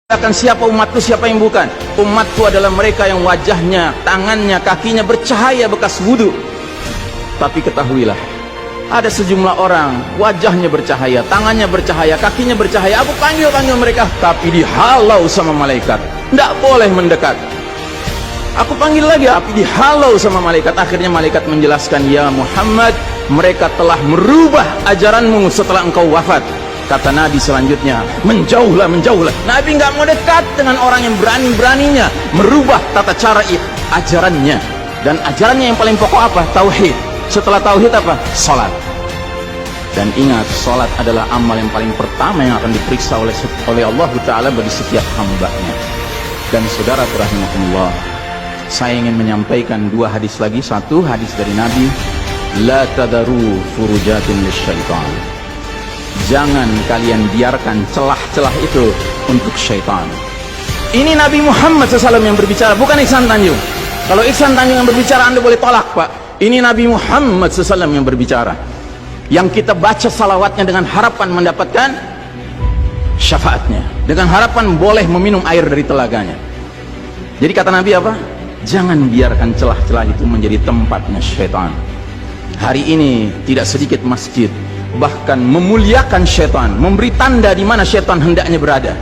Akan siapa umatku, siapa yang bukan. Umatku adalah mereka yang wajahnya, tangannya, kakinya bercahaya bekas wudhu. Tapi ketahuilah, ada sejumlah orang wajahnya bercahaya, tangannya bercahaya, kakinya bercahaya. Aku panggil mereka, tapi dihalau sama malaikat, tidak boleh mendekat. Aku panggil lagi, tapi dihalau sama malaikat. Akhirnya malaikat menjelaskan, ya Muhammad, mereka telah merubah ajaranmu setelah engkau wafat. Kata Nabi selanjutnya, menjauhlah. Nabi nggak mau dekat dengan orang yang berani-beraninya merubah tata cara ajarannya. Dan ajarannya yang paling pokok apa? Tauhid. Setelah tauhid apa? Salat. Dan ingat, salat adalah amal yang paling pertama yang akan diperiksa oleh Allah Ta'ala bagi setiap hambanya. Dan saudara rahimakumullah, saya ingin menyampaikan dua hadis lagi. Satu hadis dari Nabi, la tadaru furujatin lisyaitan. Jangan kalian biarkan celah-celah itu untuk syaitan. Ini Nabi Muhammad SAW yang berbicara, bukan Ihsan Tanjung. Kalau Ihsan Tanjung yang berbicara, Anda boleh tolak, Pak. Ini Nabi Muhammad SAW yang berbicara, yang kita baca salawatnya dengan harapan mendapatkan syafaatnya, dengan harapan boleh meminum air dari telaganya. Jadi kata Nabi apa? Jangan biarkan celah-celah itu menjadi tempatnya syaitan. Hari ini tidak sedikit masjid bahkan memuliakan syaitan, memberi tanda di mana syaitan hendaknya berada.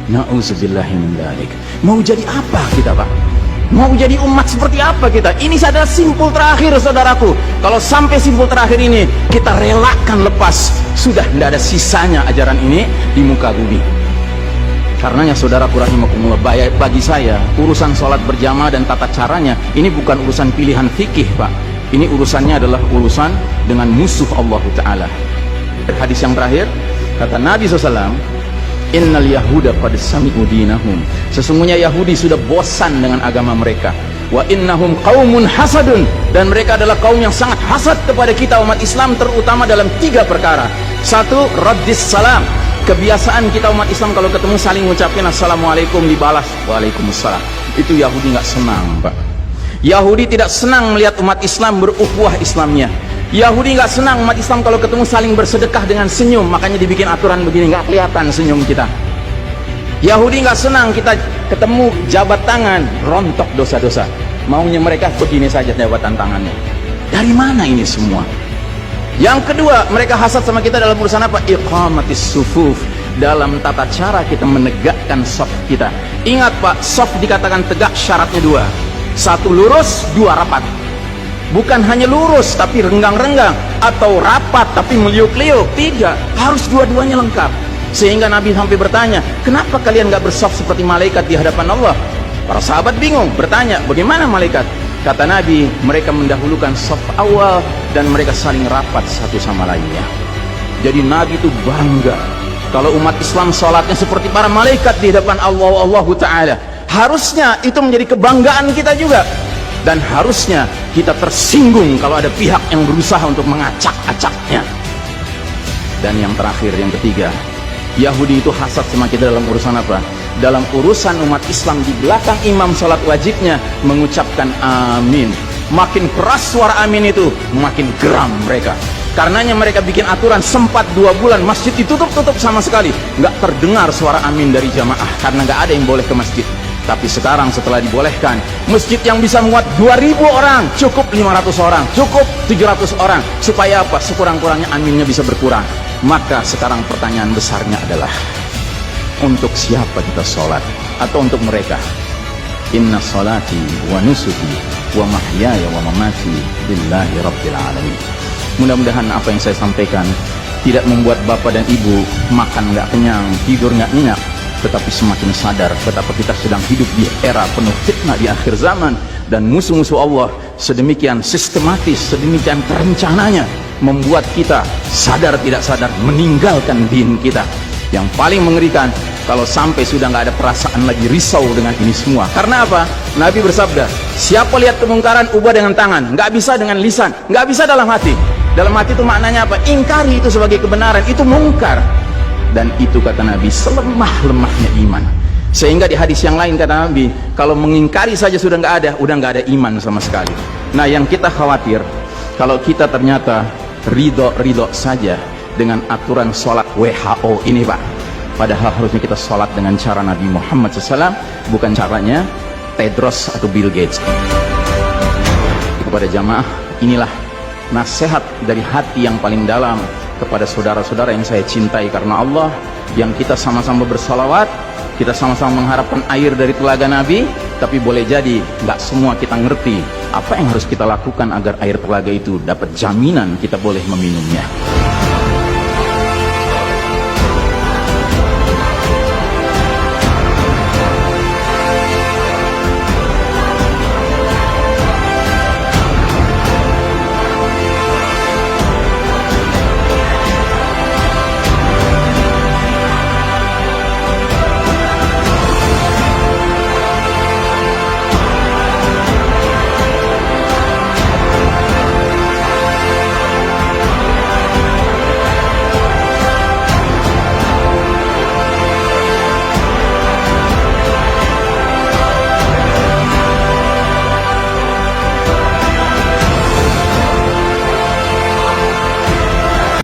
Na'udzubillahi min dzalik. Mau jadi apa kita, Pak? Mau jadi umat seperti apa kita? Ini adalah simpul terakhir, saudaraku. Kalau sampai simpul terakhir ini kita relakan lepas, sudah tidak ada sisanya ajaran ini di muka bumi. Karenanya saudaraku rahimakumullah, bagi saya urusan sholat berjamaah dan tata caranya ini bukan urusan pilihan fikih, Pak. Ini urusannya adalah urusan dengan musuh Allah Ta'ala. Hadis yang terakhir, kata Nabi SAW, innal yahuda qad sami'u dinahum. Sesungguhnya Yahudi sudah bosan dengan agama mereka. Wa innahum qaumun hasadun. Dan mereka adalah kaum yang sangat hasad kepada kita umat Islam, terutama dalam 3 perkara. Satu, raddis salam. Kebiasaan kita umat Islam kalau ketemu saling ngucapin assalamualaikum, dibalas waalaikumsalam. Itu Yahudi nggak senang, Pak. Yahudi tidak senang melihat umat Islam berukhuwah Islamnya. Yahudi nggak senang umat Islam kalau ketemu saling bersedekah dengan senyum, makanya dibikin aturan begini, nggak kelihatan senyum kita. Yahudi nggak senang kita ketemu jabat tangan, rontok dosa-dosa. Maunya mereka begini saja jabatan tangannya. Dari mana ini semua? Yang kedua, mereka hasad sama kita dalam urusan apa? Iqamatis sufuf, dalam tata cara kita menegakkan shaf kita. Ingat Pak, shaf dikatakan tegak syaratnya 2. 1 lurus, 2 rapat. Bukan hanya lurus tapi renggang-renggang, atau rapat tapi meliuk-liuk. Tidak, harus dua-duanya lengkap. Sehingga Nabi sampai bertanya, kenapa kalian gak bersaf seperti malaikat di hadapan Allah? Para sahabat bingung, bertanya, bagaimana malaikat? Kata Nabi, mereka mendahulukan saf awal dan mereka saling rapat satu sama lainnya. Jadi Nabi itu bangga kalau umat Islam sholatnya seperti para malaikat di hadapan Allah Ta'ala. Harusnya itu menjadi kebanggaan kita juga. Dan harusnya kita tersinggung kalau ada pihak yang berusaha untuk mengacak-acaknya. Dan yang terakhir, yang ketiga, Yahudi itu hasad sama kita dalam urusan apa? Dalam urusan umat Islam di belakang imam sholat wajibnya mengucapkan amin. Makin keras suara amin itu, makin geram mereka. Karenanya mereka bikin aturan, sempat 2 bulan masjid ditutup sama sekali, nggak terdengar suara amin dari jamaah karena nggak ada yang boleh ke masjid. Tapi sekarang setelah dibolehkan, masjid yang bisa muat 2000 orang, cukup 500 orang, cukup 700 orang. Supaya apa? Sekurang-kurangnya aminnya bisa berkurang. Maka sekarang pertanyaan besarnya adalah, untuk siapa kita sholat? Atau untuk mereka? Inna sholati wa nusuki wa mahyaya wa mamati lillahi rabbil alamin. Mudah-mudahan apa yang saya sampaikan tidak membuat bapak dan ibu makan nggak kenyang, tidur nggak nyenyak, tetapi semakin sadar betapa kita sedang hidup di era penuh fitnah di akhir zaman. Dan musuh-musuh Allah sedemikian sistematis, sedemikian terencananya membuat kita sadar tidak sadar meninggalkan din kita. Yang paling mengerikan kalau sampai sudah nggak ada perasaan lagi risau dengan ini semua. Karena apa? Nabi bersabda, siapa lihat kemungkaran ubah dengan tangan, nggak bisa dengan lisan, nggak bisa dalam hati. Dalam hati itu maknanya apa? Ingkari itu sebagai kebenaran, itu mungkar. Dan itu kata Nabi selemah-lemahnya iman. Sehingga di hadis yang lain kata Nabi, kalau mengingkari saja sudah nggak ada, udah nggak ada iman sama sekali. Nah, yang kita khawatir kalau kita ternyata ridho saja dengan aturan sholat WHO ini, Pak. Padahal harusnya kita sholat dengan cara Nabi Muhammad SAW, bukan caranya Tedros atau Bill Gates. Kepada jamaah, inilah nasihat dari hati yang paling dalam kepada saudara-saudara yang saya cintai karena Allah, yang kita sama-sama bersalawat, kita sama-sama mengharapkan air dari telaga Nabi, tapi boleh jadi nggak semua kita ngerti apa yang harus kita lakukan agar air telaga itu dapat jaminan kita boleh meminumnya.